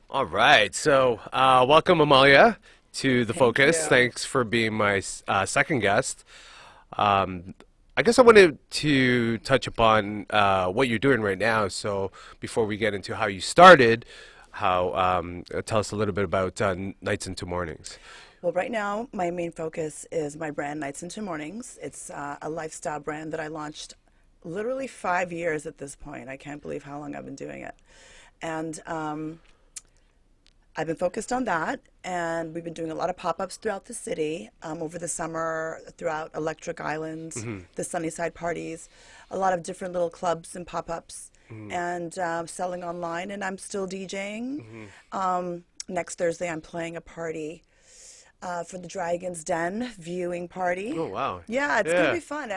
All right. So, welcome, Amalia, to the Thank Focus. you. Thanks for being my second guest. Um, I guess I wanted to touch upon what you're doing right now. So, before we get into how you started, how tell us a little bit about Nights into Mornings. Well, right now, my main focus is my brand, Nights into Mornings. It's a lifestyle brand that I launched literally 5 years at this point. I can't believe how long I've been doing it. And I've been focused on that, and we've been doing a lot of pop-ups throughout the city over the summer, throughout Electric Island, the Sunnyside parties, a lot of different little clubs and pop-ups, and selling online. And I'm still DJing. Next Thursday, I'm playing a party for the Dragon's Den viewing party. Oh, wow. Yeah, it's gonna Yeah. be fun.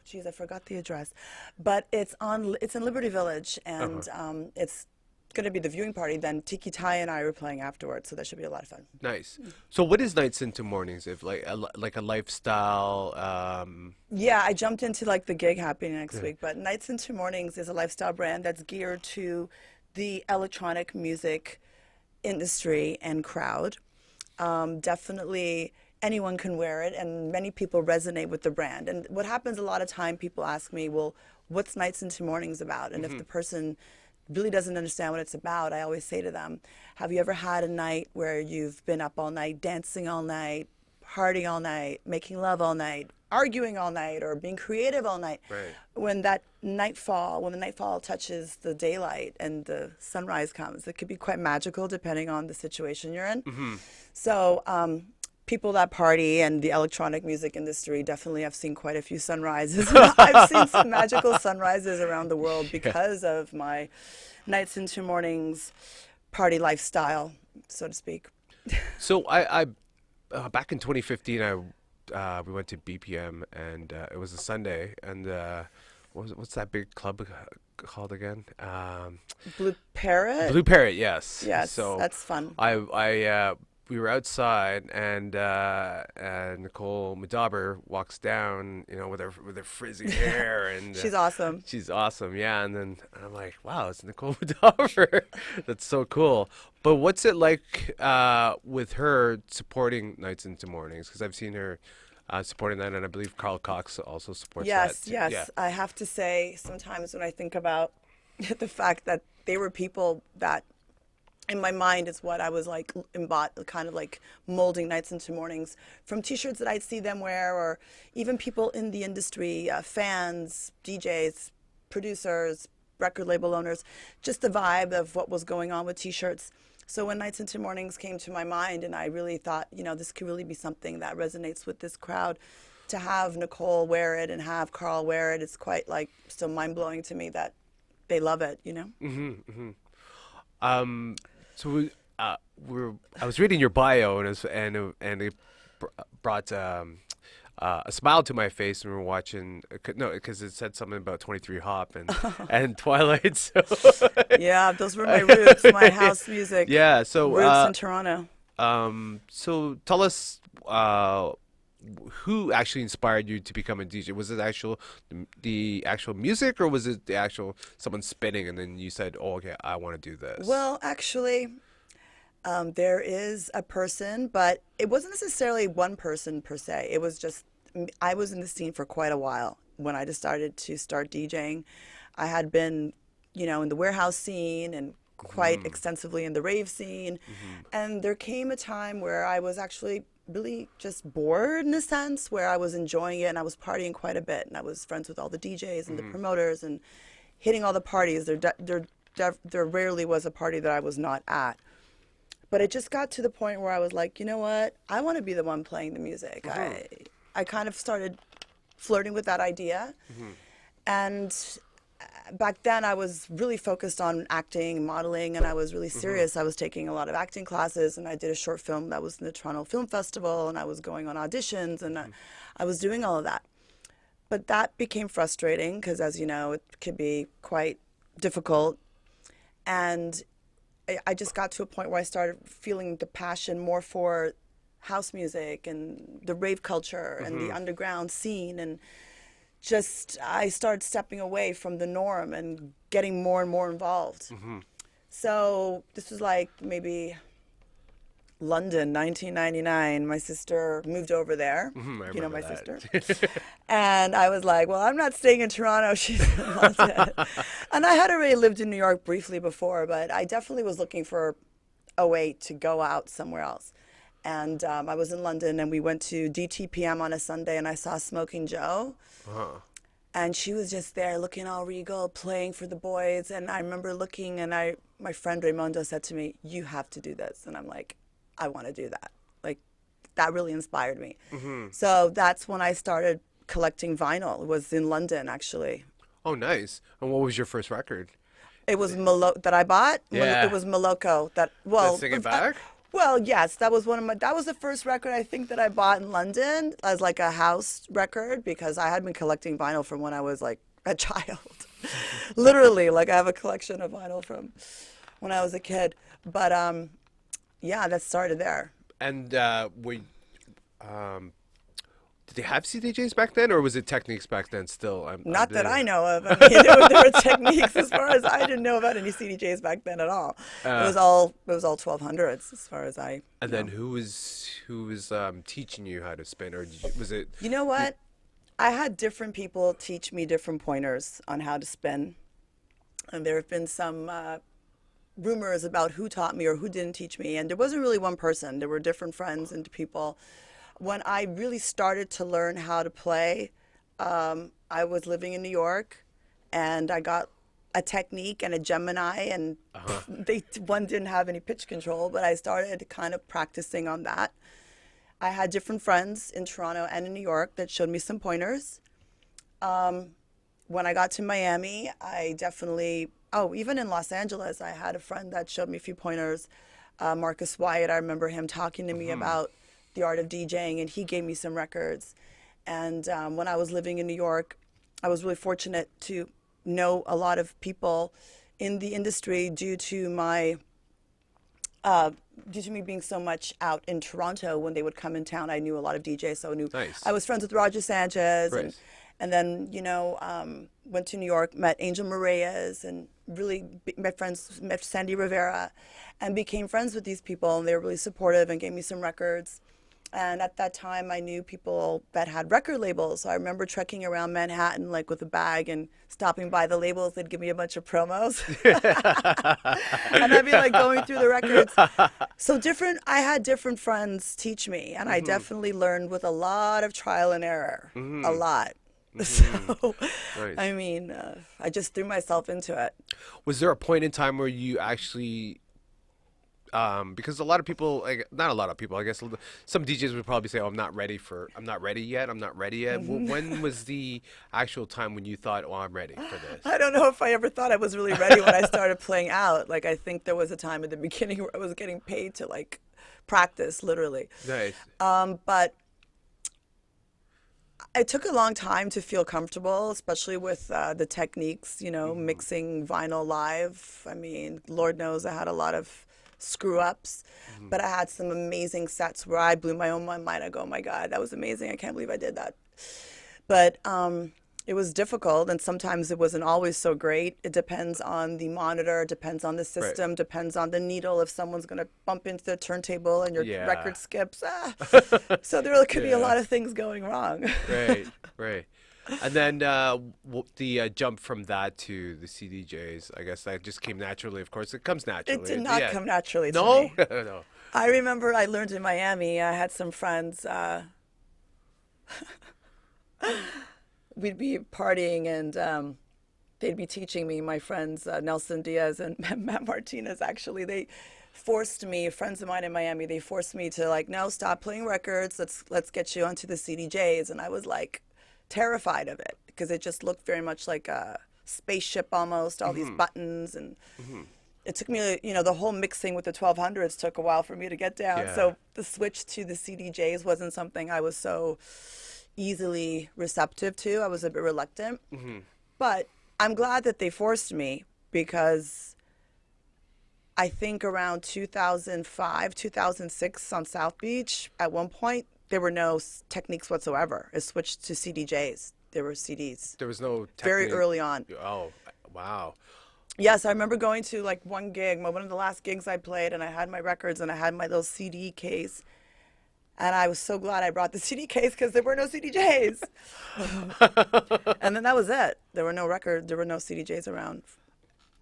Geez, I forgot the address, but it's in Liberty Village, Uh-huh. and it's going to be the viewing party. Then Tiki Tai and I are playing afterwards, so that should be a lot of fun. Nice. So, what is Nights into Mornings? If like a lifestyle. Yeah, I jumped into like the gig happening next Yeah. week, but Nights into Mornings is a lifestyle brand that's geared to the electronic music industry and crowd. Definitely anyone can wear it, and many people resonate with the brand. And what happens a lot of time, people ask me, well, what's Nights into Mornings about? And if the person really doesn't understand what it's about, I always say to them, have you ever had a night where you've been up all night, dancing all night, partying all night, making love all night, arguing all night, or being creative all night? Right. When the nightfall touches the daylight and the sunrise comes, it could be quite magical depending on the situation you're in. So, people that party and the electronic music industry definitely have seen quite a few sunrises. I've seen some magical sunrises around the world Yeah. because of my Nights into Mornings party lifestyle, so to speak. So I back in 2015, we went to BPM, and it was a Sunday, and what's that big club called again? Blue Parrot? Blue Parrot, yes. Yes, So that's fun. I we were outside, and Nicole Madaber walks down, with her frizzy hair, and She's awesome. she's awesome, yeah. And then I'm like, wow, it's Nicole Madaber. That's so cool. But what's it like with her supporting Nights into Mornings? Because I've seen her supporting that, and I believe Carl Cox also supports that Yes, too. Yeah. yes. I have to say, sometimes when I think about the fact that they were people that, in my mind, is what I was like, kind of like molding Nights into Mornings from T-shirts that I'd see them wear, or even people in the industry, fans, DJs, producers, record label owners, just the vibe of what was going on with T-shirts. So when Nights into Mornings came to my mind, and I really thought, this could really be something that resonates with this crowd, to have Nicole wear it and have Carl wear it, it's quite like still mind blowing to me that they love it. Um, so I was reading your bio, and it brought a smile to my face when we were watching. No, because it said something about 23 Hop and Twilight. So Yeah, those were my roots, my house music yeah. So roots in Toronto. so tell us who actually inspired you to become a DJ? Was it the actual music, or was it the actual someone spinning, and then you said, "Oh, okay, I want to do this." Well, actually, there is a person, but it wasn't necessarily one person per se. It was just, I was in the scene for quite a while when I decided to start DJing. I had been, in the warehouse scene and quite extensively in the rave scene. And there came a time where I was actually really just bored, in a sense, where I was enjoying it and I was partying quite a bit. And I was friends with all the DJs and the promoters and hitting all the parties. There rarely was a party that I was not at. But it just got to the point where I was like, you know what? I want to be the one playing the music. I kind of started flirting with that idea. And back then I was really focused on acting, modeling, and I was really serious. I was taking a lot of acting classes, and I did a short film that was in the Toronto Film Festival, and I was going on auditions, and I was doing all of that. But that became frustrating because, as you know, it could be quite difficult. And I just got to a point where I started feeling the passion more for house music and the rave culture and the underground scene, and just I started stepping away from the norm and getting more and more involved. So this was like maybe London, 1999. My sister moved over there. I You know remember my that. sister. And I was like, well, I'm not staying in Toronto. She's in London. And I had already lived in New York briefly before, but I definitely was looking for a way to go out somewhere else. And I was in London, and we went to DTPM on a Sunday, and I saw Smoking Joe. And she was just there looking all regal, playing for the boys. And I remember looking, and my friend Raymondo said to me, you have to do this. And I'm like, I want to do that. Like, that really inspired me. So that's when I started collecting vinyl. It was in London, actually. Oh, nice. And what was your first record? It was that I bought. Yeah. It was Moloko. Let's Sing It Back? Well, yes, that was that was the first record I think that I bought in London as like a house record, because I had been collecting vinyl from when I was like a child. Literally, like I have a collection of vinyl from when I was a kid. But yeah, that started there. And did they have CDJs back then, or was it Techniques back then still? Not that I know of. I mean, there were techniques as far as I didn't know about any CDJs back then at all. It was all 1200s as far as I. And then who was teaching you how to spin, or was it? You know what? I had different people teach me different pointers on how to spin, and there have been some rumors about who taught me or who didn't teach me, and there wasn't really one person. There were different friends and people. When I really started to learn how to play, I was living in New York, and I got a Technique and a Gemini, and one didn't have any pitch control, but I started kind of practicing on that. I had different friends in Toronto and in New York that showed me some pointers. When I got to Miami, I definitely, even in Los Angeles, I had a friend that showed me a few pointers. Marcus Wyatt, I remember him talking to me about the art of DJing, and he gave me some records. And when I was living in New York, I was really fortunate to know a lot of people in the industry due to me being so much out in Toronto. When they would come in town, I knew a lot of DJs, so Nice. I was friends with Roger Sanchez, Right. and then went to New York, met Angel Moreyes, and really met Sandy Rivera, and became friends with these people, and they were really supportive and gave me some records. And at that time, I knew people that had record labels. So I remember trekking around Manhattan, like with a bag, and stopping by the labels. They'd give me a bunch of promos. And I'd be like going through the records. So I had different friends teach me. And I definitely learned with a lot of trial and error. A lot. So, Nice. I mean, I just threw myself into it. Was there a point in time where you actually, because a lot of people, like, not a lot of people, I guess some DJs would probably say, "Oh, I'm not ready yet. When was the actual time when you thought, "Oh, I'm ready for this"? I don't know if I ever thought I was really ready when I started playing out. Like, I think there was a time at the beginning where I was getting paid to like practice, literally. Nice. But it took a long time to feel comfortable, especially with the techniques, mixing vinyl live. I mean, Lord knows I had a lot of screw ups, but I had some amazing sets where I blew my own mind. I go, oh my God, that was amazing. I can't believe I did that. But it was difficult, and sometimes it wasn't always so great. It depends on the monitor, it depends on the system, Right. depends on the needle. If someone's going to bump into the turntable and your Yeah. record skips, so there could be a Yeah. lot of things going wrong. Right. And then the jump from that to the CDJs, I guess that just came naturally. Of course, it comes naturally. It did not come naturally to No? me. No. I remember I learned in Miami. I had some friends. We'd be partying, and they'd be teaching me. My friends Nelson Diaz and Matt Martinez. Actually, they forced me. Friends of mine in Miami. They forced me to like, no, stop playing records. Let's get you onto the CDJs. And I was like terrified of it because it just looked very much like a spaceship almost. All these buttons and. It took me, the whole mixing with the 1200s took a while for me to get down. Yeah. So the switch to the CDJs wasn't something I was so easily receptive to. I was a bit reluctant. But I'm glad that they forced me, because I think around 2005, 2006 on South Beach, at one point, there were no techniques whatsoever. It switched to CDJs. there were CDs. There was no Very early on. Oh, wow. Yes, I remember going to like one gig, one of the last gigs I played, and I had my records and I had my little CD case. And I was so glad I brought the CD case because there were no CDJs. And then that was it. There were no records, there were no CDJs around.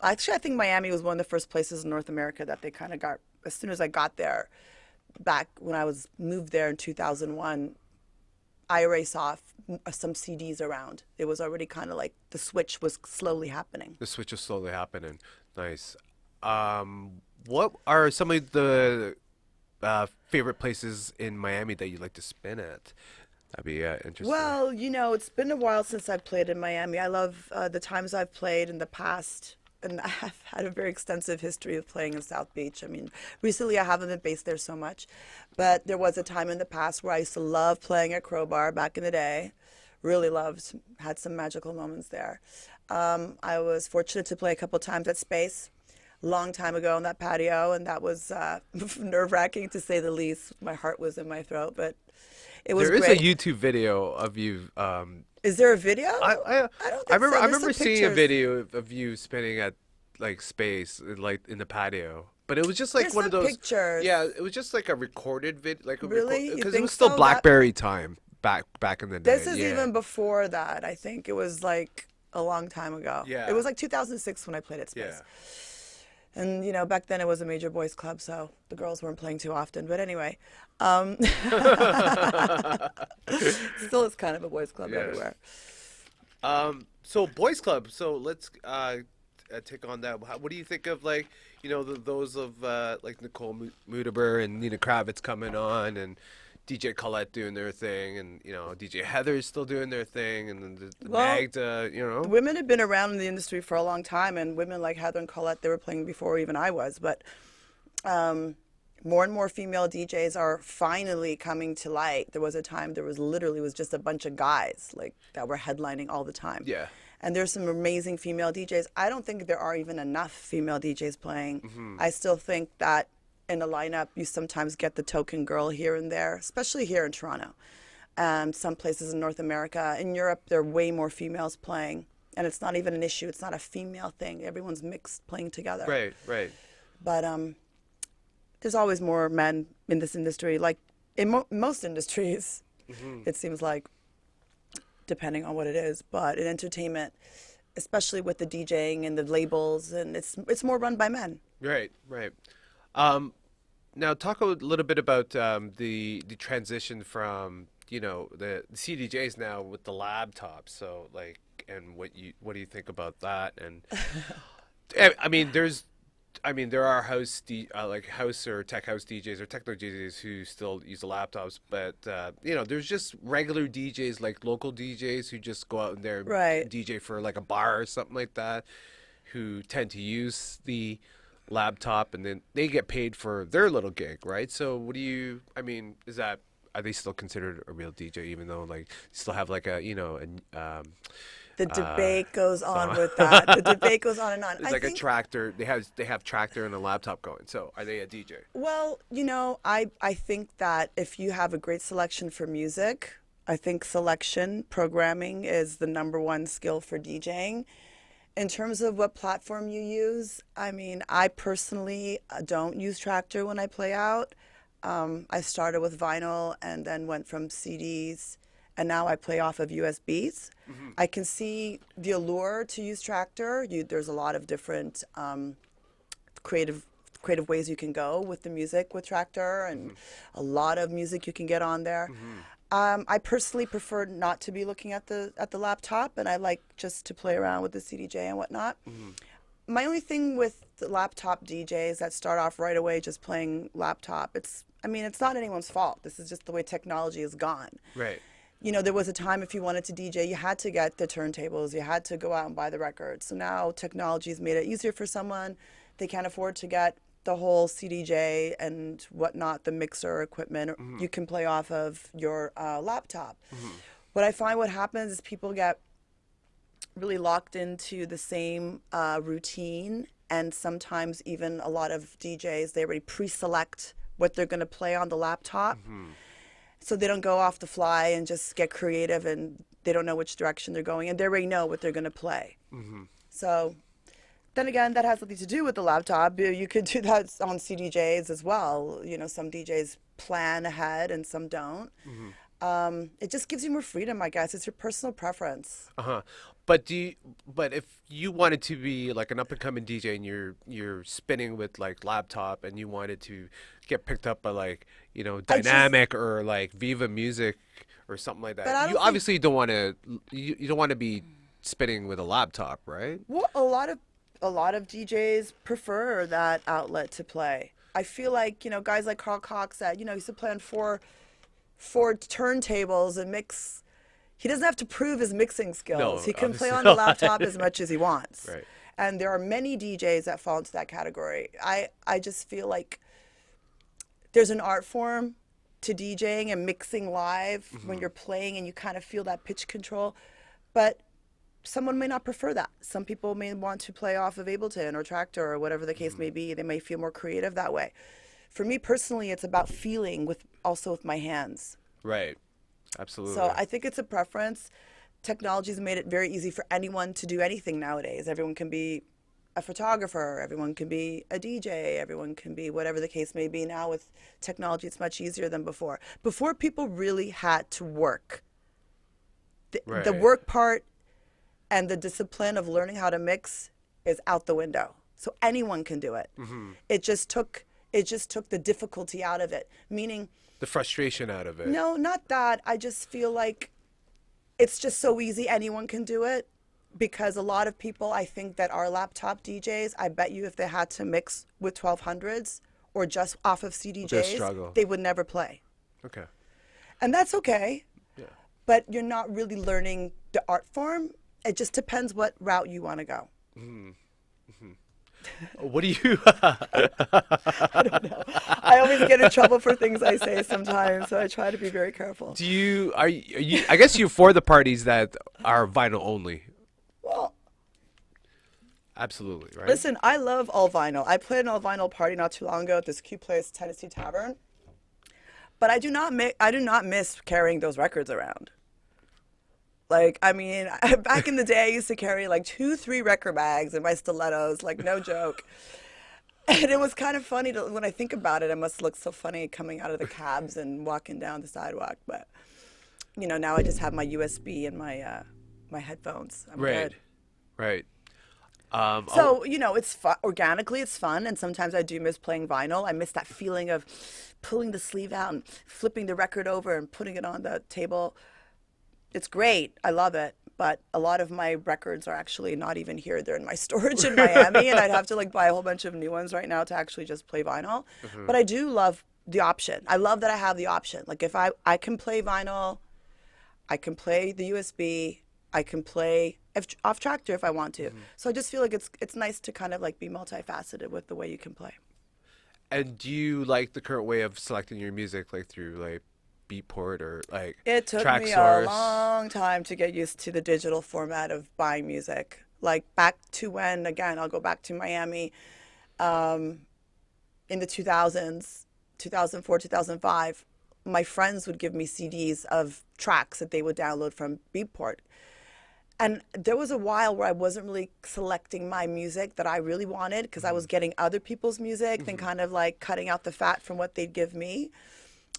Actually, I think Miami was one of the first places in North America that they kind of got, as soon as I got there, back when I was moved there in 2001, I already saw some CDs around. It was already kind of like the switch was slowly happening. The switch is slowly happening. Nice. What are some of the favorite places in Miami that you like to spin at? That'd be interesting. Well, you know, it's been a while since I've played in Miami. I love the times I've played in the past, and I've had a very extensive history of playing in South Beach. I mean, recently I haven't been based there so much, but there was a time in the past where I used to love playing at Crowbar back in the day. Really loved, had some magical moments there. I was fortunate to play a couple times at Space, long time ago on that patio, and that was nerve-wracking to say the least. My heart was in my throat, but it was There is great. a YouTube video of you. Is there a video? I don't think I remember so. I There's remember some seeing a pictures. video of you spinning at like Space, like in the patio. But it was just like There's one of some those. pictures. Yeah, it was just like a recorded video, like a Really? You because it think was still so? BlackBerry time back in the day. This is yeah. even before that. I think it was like a long time ago. Yeah. It was like 2006 when I played at Space. Yeah. And, you know, back then it was a major boys club, so the girls weren't playing too often. But anyway, still it's kind of a boys club Yeah. everywhere. So Boys Club. So let's take on that. What do you think of like those of like Nicole Mudaber and Nina Kravitz coming on and DJ Colette doing their thing and DJ Heather's still doing their thing and then the Well, Magda. Women have been around in the industry for a long time, and women like Heather and Colette, they were playing before even I was. But more and more female DJs are finally coming to light. There was a time there was literally just a bunch of guys like that were headlining all the time. Yeah. And there's some amazing female DJs. I don't think there are even enough female DJs playing. Mm-hmm. I still think that in a lineup, you sometimes get the token girl here and there, especially here in Toronto. Some places in North America. In Europe, there are way more females playing. And it's not even an issue. It's not a female thing. Everyone's mixed playing together. Right, right. But there's always more men in this industry. Like in most industries, it seems like, depending on what it is. But in entertainment, especially with the DJing and the labels, and it's more run by men. Right, right. Now talk a little bit about the transition from the CDJs now with the laptops. So like, and what do you think about that? And there are house or tech house DJs or techno DJs who still use the laptops, but there's just regular DJs like local DJs who just go out in there and Right. DJ for like a bar or something like that, who tend to use the laptop and then they get paid for their little gig, right? So are they still considered a real DJ even though like still have like a The debate goes on with that. The debate goes on and on. it's like a tractor. They have tractor and a laptop going. So are they a DJ? Well, I think that if you have a great selection for music, I think selection, programming is the number one skill for DJing. In terms of what platform you use, I personally don't use Tractor when I play out. I started with vinyl and then went from CDs, and now I play off of USBs. I can see the allure to use Tractor. There's a lot of different creative ways you can go with the music with Tractor, and a lot of music you can get on there. I personally prefer not to be looking at the laptop, and I like just to play around with the CDJ and whatnot. My only thing with the laptop DJs that start off right away just playing laptop, it's not anyone's fault. This is just the way technology has gone. Right. There was a time if you wanted to DJ, you had to get the turntables, you had to go out and buy the records. So now technology has made it easier for someone. They can't afford to get the whole CDJ and whatnot, the mixer equipment. You can play off of your laptop. What I find what happens is people get really locked into the same routine, and sometimes even a lot of DJs, they already pre-select what they're going to play on the laptop. So they don't go off the fly and just get creative and they don't know which direction they're going, and they already know what they're going to play. So then again, that has nothing to do with the laptop. You could do that on CDJs as well. You know, some DJs plan ahead and some don't. It just gives you more freedom, I guess. It's your personal preference. But but if you wanted to be like an up and coming DJ and you're spinning with like laptop and you wanted to get picked up by like, you know, Dynamic or like Viva Music or something like that, you obviously don't want to you don't want to be spinning with a laptop, right? Well, a lot of DJs prefer that outlet to play. I feel like, you know, guys like Carl Cox that, you know, used to play on four turntables and mix. He doesn't have to prove his mixing skills. No, he can play obviously on the not. laptop as much as he wants. Right. And there are many DJs that fall into that category. I just feel like there's an art form to DJing and mixing live when you're playing and you kind of feel that pitch control. But someone may not prefer that. Some people may want to play off of Ableton or Tractor or whatever the case may be. They may feel more creative that way. For me personally, it's about feeling also with my hands. Right. Absolutely. So I think it's a preference. Technology's made it very easy for anyone to do anything nowadays. Everyone can be a photographer, everyone can be a DJ, everyone can be whatever the case may be. Now with technology, it's much easier than before. Before, people really had to work. The work part and the discipline of learning how to mix is out the window. So anyone can do it. It just took the difficulty out of it, meaning the frustration out of it. No, not that. I just feel like it's just so easy. Anyone can do it, because a lot of people, I think, that are laptop DJs, I bet you if they had to mix with 1200s or just off of CDJs, they would never play. Okay. And that's okay. Yeah. But you're not really learning the art form. It just depends what route you want to go. What do you? I don't know. I always get in trouble for things I say sometimes, so I try to be very careful. Do you? Are you? I guess you're for the parties that are vinyl only. Well, absolutely, right? Listen, I love all vinyl. I played an all vinyl party not too long ago at this cute place, Tennessee Tavern. But I do not miss carrying those records around. Like, I mean, back in the day, I used to carry like 2-3 record bags in my stilettos, like no joke. And it was kind of funny when I think about it. It must look so funny coming out of the cabs and walking down the sidewalk. But, you know, now I just have my USB and my my headphones. I'm good. Right. So, you know, it's organically, it's fun. And sometimes I do miss playing vinyl. I miss that feeling of pulling the sleeve out and flipping the record over and putting it on the table. It's great. I love it. But a lot of my records are actually not even here. They're in my storage in Miami, and I'd have to like buy a whole bunch of new ones right now to actually just play vinyl. But I do love the option. I love that I have the option. Like if I can play vinyl, I can play the USB, I can play off Tractor if I want to. So I just feel like it's nice to kind of like be multifaceted with the way you can play. And do you like the current way of selecting your music, like through like Beatport or like It took track me source? a long time to get used to the digital format of buying music. Like back to when, again, I'll go back to Miami in the 2000s, 2004, 2005, my friends would give me CDs of tracks that they would download from Beatport. And there was a while where I wasn't really selecting my music that I really wanted because I was getting other people's music and kind of like cutting out the fat from what they'd give me.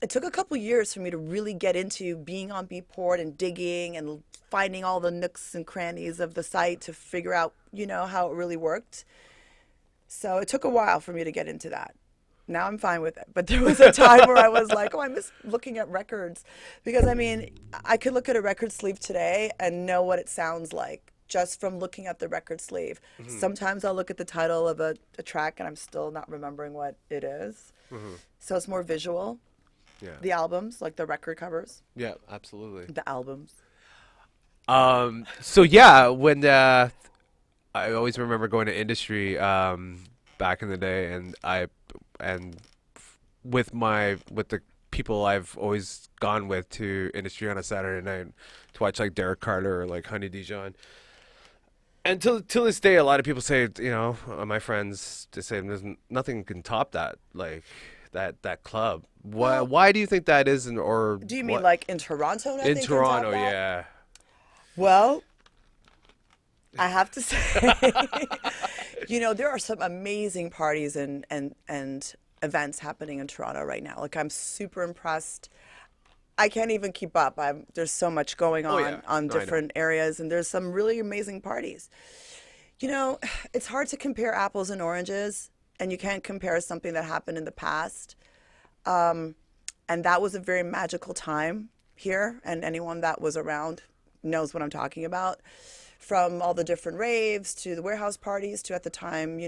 It took a couple years for me to really get into being on Beatport and digging and finding all the nooks and crannies of the site to figure out, you know, how it really worked. So it took a while for me to get into that. Now I'm fine with it. But there was a time where I was like, oh, I miss looking at records. Because, I mean, I could look at a record sleeve today and know what it sounds like just from looking at the record sleeve. Sometimes I'll look at the title of a track and I'm still not remembering what it is. So it's more visual. Yeah. The albums, like the record covers. Yeah, absolutely. The albums. So yeah, when I always remember going to industry back in the day, and with the people I've always gone with to industry on a Saturday night to watch like Derek Carter or like Honey Dijon. And till this day, a lot of people say, you know, my friends just say there's nothing can top that, like that club. Why do you think that is? Or do you mean like in Toronto? In Toronto, yeah. Well, I have to say, there are some amazing parties and events happening in Toronto right now. Like, I'm super impressed. I can't even keep up. There's so much going Oh yeah, on no, I know. different areas, and there's some really amazing parties. You know, it's hard to compare apples and oranges, and you can't compare something that happened in the past. And that was a very magical time here, and anyone that was around knows what I'm talking about. From all the different raves to the warehouse parties to at the time,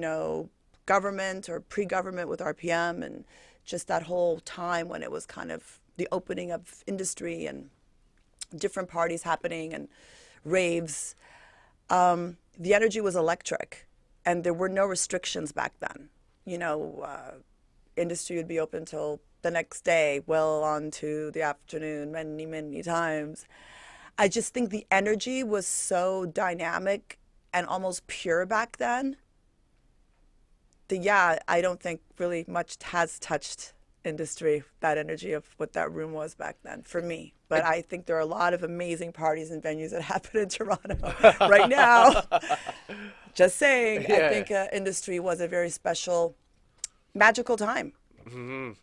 government or pre-government with RPM, and just that whole time when it was kind of the opening of industry and different parties happening and raves. The energy was electric, and there were no restrictions back then. Industry would be open till the next day, well on to the afternoon, many, many times. I just think the energy was so dynamic and almost pure back then. Yeah, I don't think really much has touched industry, that energy of what that room was back then for me. But I think there are a lot of amazing parties and venues that happen in Toronto right now. Just saying, I Yeah. think industry was a very special, magical time. Do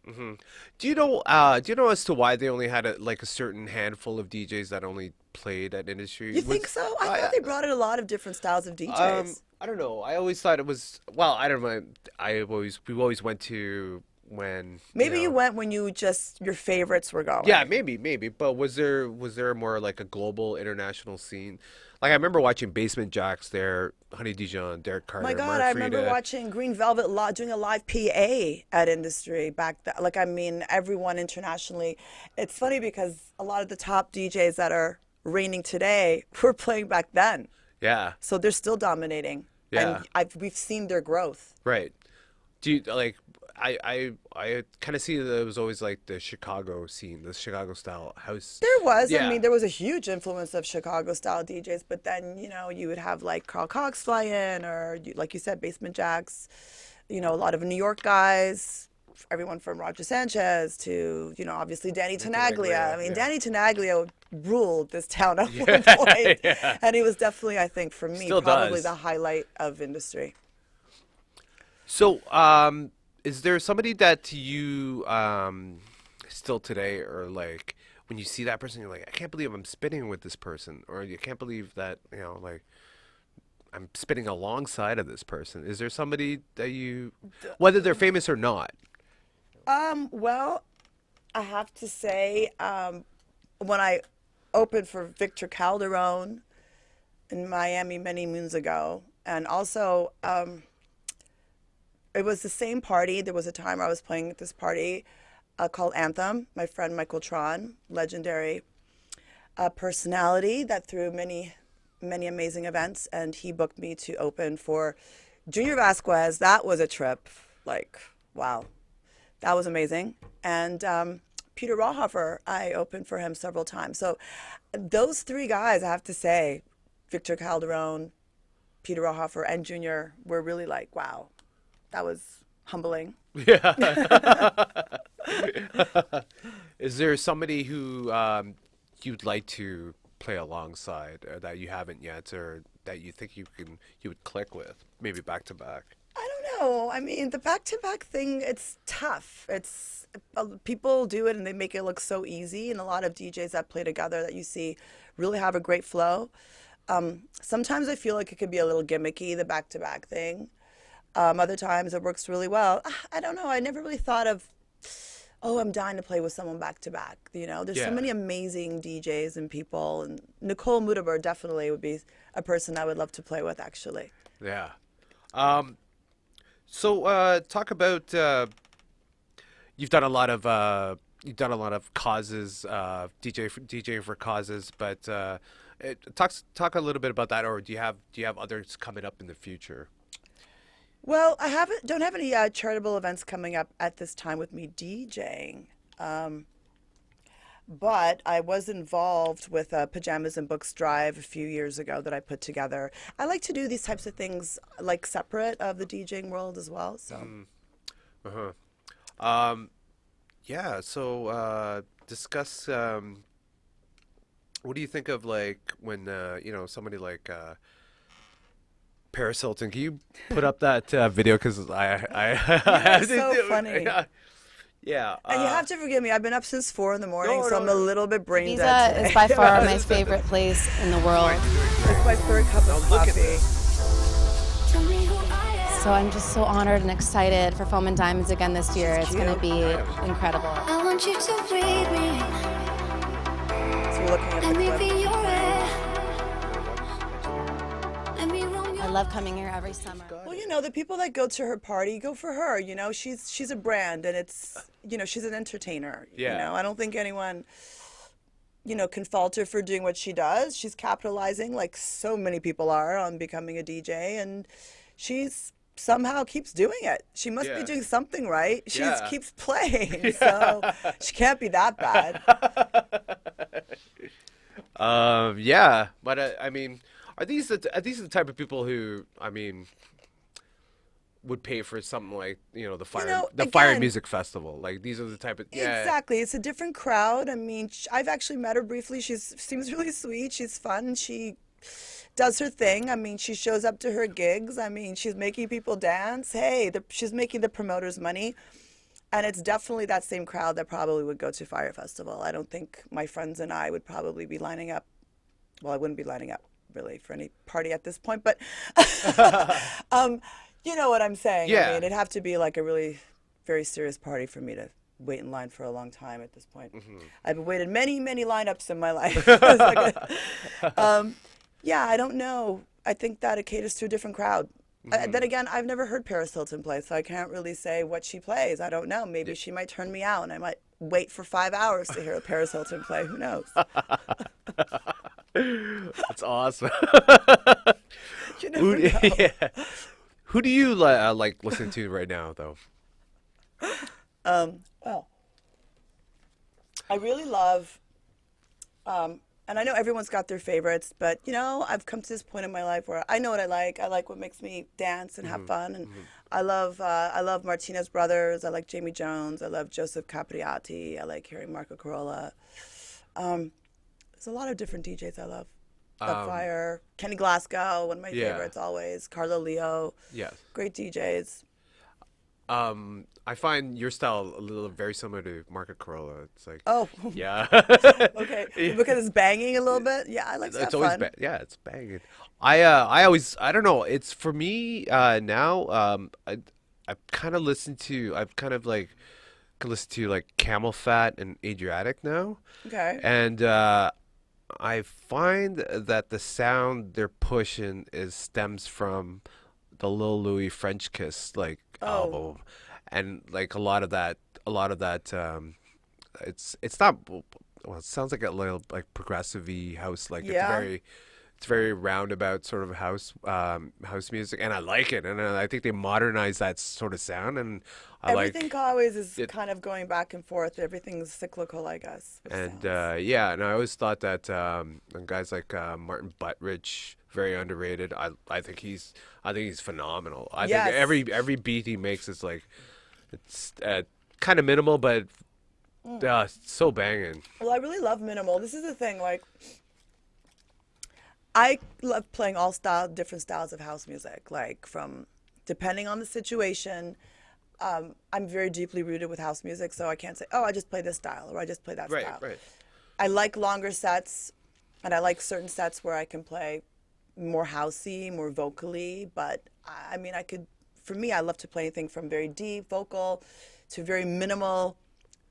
you know? Do you know as to why they only had like a certain handful of DJs that only played at Industry? You think so? I thought I they brought in a lot of different styles of DJs. I don't know. I always thought it was. Well, I don't know. We always went to when Maybe you went when your favorites were Yeah, going. maybe. But was there more like a global international scene? Like I remember watching Basement Jacks there, Honey Dijon, Derek My Carter, God, Mark I remember Frida. watching Green Velvet doing a live PA at Industry back then. Like, I mean, everyone internationally. It's funny because a lot of the top DJs that are reigning today were playing back then. Yeah, So they're still dominating. yeah, And we've seen their growth. right. Do you like? I kind of see that it was always like the Chicago scene, the Chicago style house. There was, I Yeah, mean, there was a huge influence of Chicago style DJs, but then, you would have like Carl Cox fly in, or like you said, Basement Jacks, a lot of New York guys, everyone from Roger Sanchez to, obviously Danny Tenaglia. I mean, Yeah, Danny Tenaglia ruled this town at one yeah, point, yeah. and he was definitely, I think, for me, Still probably the does. highlight of industry. So, is there somebody that you still today, or like when you see that person, you're like, I can't believe I'm spitting with this person, or you can't believe that like I'm spitting alongside of this person. Is there somebody that whether they're famous or not? Well, I have to say, when I opened for Victor Calderone in Miami many moons ago, and also it was the same party. There was a time I was playing at this party called Anthem. My friend Michael Tron, legendary personality that threw many, many amazing events, and he booked me to open for Junior Vasquez. That was a trip. Like, wow, that was amazing. And Peter Rawhofer, I opened for him several times. So those three guys, I have to say, Victor Calderone, Peter Rawhofer, and Junior, were really like, wow, that was humbling. Yeah. Is there somebody who you'd like to play alongside, or that you haven't yet, or that you think you would click with, maybe back to back? I don't know. I mean, the back-to-back thing, it's tough. It's people do it and they make it look so easy, and a lot of DJs that play together that you see really have a great flow. Sometimes I feel like it could be a little gimmicky, the back-to-back thing. Other times it works really well. I don't know. I never really thought of, oh, I'm dying to play with someone back to back. There's so Yeah. many amazing DJs and people, and Nicole Mudaber definitely would be a person I would love to play with, actually. Yeah. Um, so talk about you've done a lot of causes, DJing for causes, but talk a little bit about that, or do you have others coming up in the future? Well, I don't have any charitable events coming up at this time with me DJing. But I was involved with a Pajamas and Books drive a few years ago that I put together. I like to do these types of things like separate of the DJing world as well. So, Uh-huh. Um, yeah. So discuss. what do you think of like when somebody like Paris Hilton? Can you put up that video? Because I You are have to so do funny. yeah. Yeah. And you have to forgive me. I've been up since 4 in the morning, No, so I'm a no. little bit brain dead Ibiza today. is by far my favorite place in the world. It's my third cup Now of look at coffee. this. So I'm just so honored and excited for Foam and Diamonds again this year. It's going to be incredible. I want you to read me. So we're looking at Let the me clip. be your air. Let me roam I your love coming here every summer. Well, the people that go to her party go for her. She's a brand, and it's she's an entertainer. Yeah. I don't think anyone can fault her for doing what she does. She's capitalizing like so many people are on becoming a DJ, and she's somehow keeps doing it. She must be Yeah. doing something right. She Yeah. keeps playing, so she can't be that bad. Yeah, but I mean, are these the type of people who would pay for something like the Fire again- Music Festival? Like these are the type of Exactly. It's a different crowd. I mean, I've actually met her briefly. She seems really sweet. She's fun. She does her thing. I mean, she shows up to her gigs. I mean, she's making people dance. Hey, she's making the promoters money. And it's definitely that same crowd that probably would go to Fire Festival. I don't think my friends and I would probably be lining up. Well, I wouldn't be lining up really for any party at this point, but you know what I'm saying. Yeah. I mean, it'd have to be like a really very serious party for me to wait in line for a long time at this point. I've waited many, many lineups in my life. Yeah, I don't know. I think that it caters to a different crowd. Then again, I've never heard Paris Hilton play, so I can't really say what she plays. I don't know. Maybe she might turn me out, and I might wait for 5 hours to hear Paris Hilton play. Who knows? That's awesome. You never know. Yeah. Who do you like listen to right now, though? Well, I really love, and I know everyone's got their favorites, but I've come to this point in my life where I know what I like. I like what makes me dance and have fun, and I love Martinez Brothers. I like Jamie Jones. I love Joseph Capriati. I like hearing Marco Carolla. There's a lot of different DJs I love. Fire, Kenny Glasgow, one of my Yeah. favorites always. Carlo Leo, Yes. great DJs. I find your style a little very similar to Marco Carolla. It's like, Oh, yeah. okay, because it's banging a little bit. Yeah, I like that. It's always fun. yeah, it's banging. I don't know. It's for me now. I've kind of like listen to like Camel Fat and Adriatic now, Okay. and I find that the sound they're pushing stems from the Lil Louis French Kiss like album, and like a lot of that. It's not. Well, it sounds like a little like progressive-y house. Like Yeah. it's very roundabout sort of house music, and I like it. And I think they modernize that sort of sound, and I Everything like. always is it- kind of going back and forth. Everything's cyclical, I guess. with And sounds. yeah, and I always thought that and guys like Martin Buttridge, very underrated. I think he's phenomenal. I Yes. think every beat he makes is like it's kind of minimal, but so banging. Well, I really love minimal. This is the thing. Like, I love playing different styles of house music. Like, from depending on the situation. I'm very deeply rooted with house music, so I can't say, oh, I just play this style or I just play that Right, style. right. I like longer sets, and I like certain sets where I can play more housey, more vocally. But I mean, for me, I love to play anything from very deep vocal to very minimal,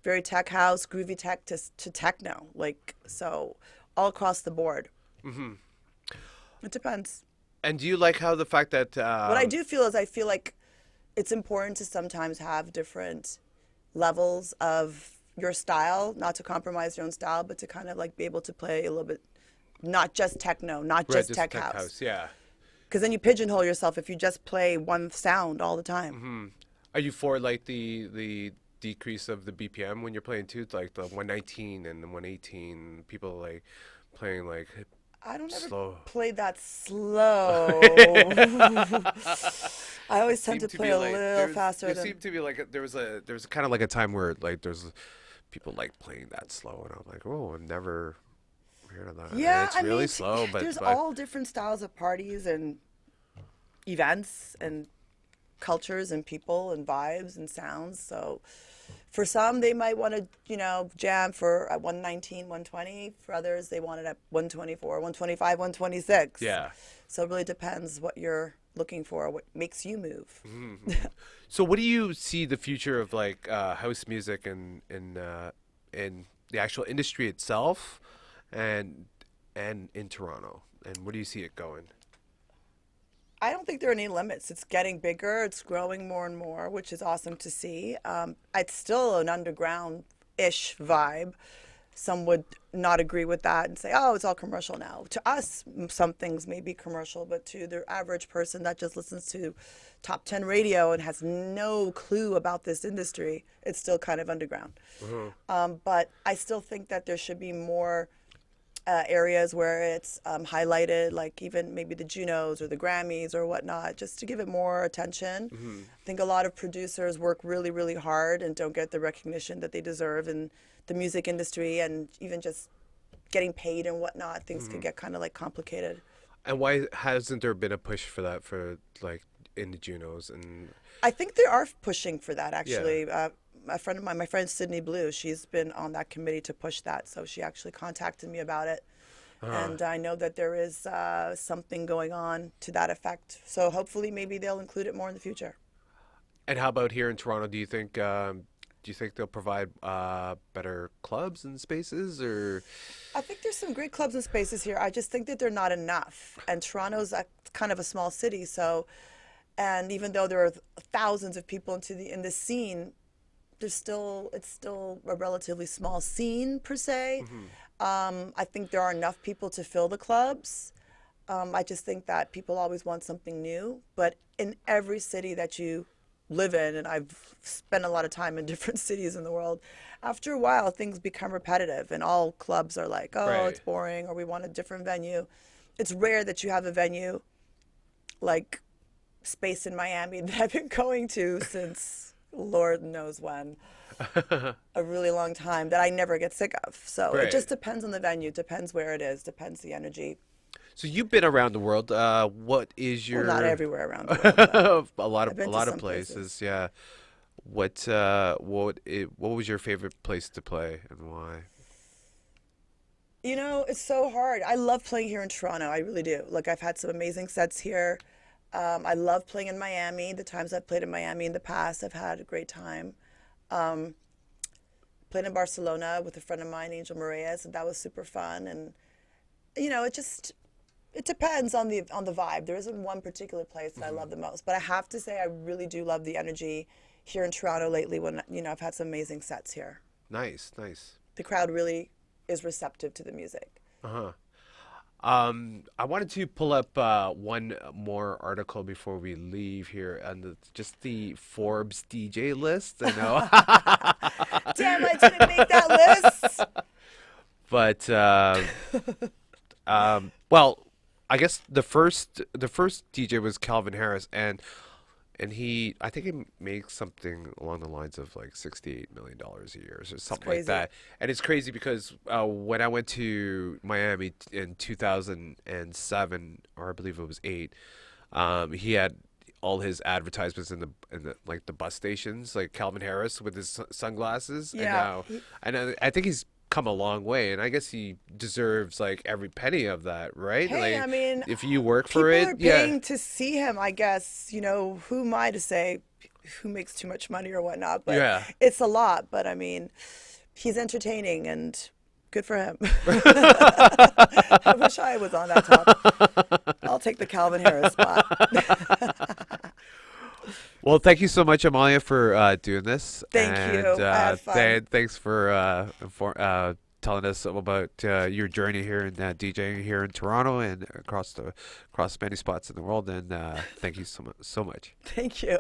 very tech house, groovy tech to techno. Like, so all across the board. It depends. And do you like how the fact that What I do feel is I feel like it's important to sometimes have different levels of your style, not to compromise your own style, but to kind of like be able to play a little bit, not just techno, not right, just tech house. Yeah. Because then you pigeonhole yourself if you just play one sound all the time. Are you for like the decrease of the BPM when you're playing too, like the 119 and the 118? People like playing like I don't ever slow. play that slow. I always tend to Seemed play be a like- little there faster There than. seemed to be like there was kind of like a time where like there's people like playing that slow, and I'm like, oh, I've never Weird on that. Yeah, It's I really mean, slow, but there's all different styles of parties and events and cultures and people and vibes and sounds. So for some, they might want to, jam for at 119, 120. For others, they want it at 124, 125, 126. yeah. So it really depends what you're looking for, what makes you move. So what do you see the future of like house music and in the actual industry itself, and in Toronto, and where do you see it going? I don't think there are any limits. It's getting bigger. It's growing more and more, which is awesome to see. It's still an underground-ish vibe. Some would not agree with that and say, oh, it's all commercial now. To us, some things may be commercial, but to the average person that just listens to top 10 radio and has no clue about this industry, it's still kind of underground. But I still think that there should be more areas where it's highlighted, like even maybe the Junos or the Grammys or whatnot, just to give it more attention. I think a lot of producers work really, really hard and don't get the recognition that they deserve in the music industry, and even just getting paid and whatnot, things could get kind of like complicated. And why hasn't there been a push for that for like in the Junos? And I think they are pushing for that, actually. A friend of mine, my friend Sydney Blue, she's been on that committee to push that. So she actually contacted me about it. And I know that there is something going on to that effect. So hopefully maybe they'll include it more in the future. And how about here in Toronto? Do you think they'll provide better clubs and spaces, or? I think there's some great clubs and spaces here. I just think that they're not enough. And Toronto's kind of a small city, so, and even though there are thousands of people in the scene, it's still a relatively small scene per se. I think there are enough people to fill the clubs. I just think that people always want something new. But in every city that you live in, and I've spent a lot of time in different cities in the world, after a while things become repetitive and all clubs are like, oh, Right. It's boring, or we want a different venue. It's rare that you have a venue like Space in Miami that I've been going to since Lord knows when, a really long time, that I never get sick of. So Right. it just depends on the venue, depends where it is, depends the energy. So you've been around the world. What is your? Well, not everywhere around the world, but a lot I've been of to some places. places. Yeah. What was your favorite place to play, and why? It's so hard. I love playing here in Toronto. I really do. Like, I've had some amazing sets here. I love playing in Miami. The times I've played in Miami in the past, I've had a great time. Played in Barcelona with a friend of mine, Angel Marias, and that was super fun. And it depends on the vibe. There isn't one particular place that I love the most, but I have to say I really do love the energy here in Toronto lately. When I've had some amazing sets here. Nice. The crowd really is receptive to the music. I wanted to pull up one more article before we leave here, and just the Forbes DJ list. I know. Damn, I didn't make that list. But well, I guess the first DJ was Calvin Harris, and I think he makes something along the lines of like $68 million a year or something like crazy. that. And it's crazy because when I went to Miami in 2007, or I believe it was 8, he had all his advertisements in the like the bus stations, like Calvin Harris with his sunglasses. Yeah. And I think he's come a long way, and I guess he deserves like every penny of that, right? Hey, like, I mean, if you work for people it, are paying to see him, I guess. Who am I to say who makes too much money or whatnot? But Yeah. it's a lot. But I mean, he's entertaining, and good for him. I wish I was on that top. I'll take the Calvin Harris spot. Well, thank you so much, Amalia, for doing this. Thank you. I had fun. Thanks for telling us about your journey here in DJing here in Toronto and across many spots in the world. And thank you so much. Thank you.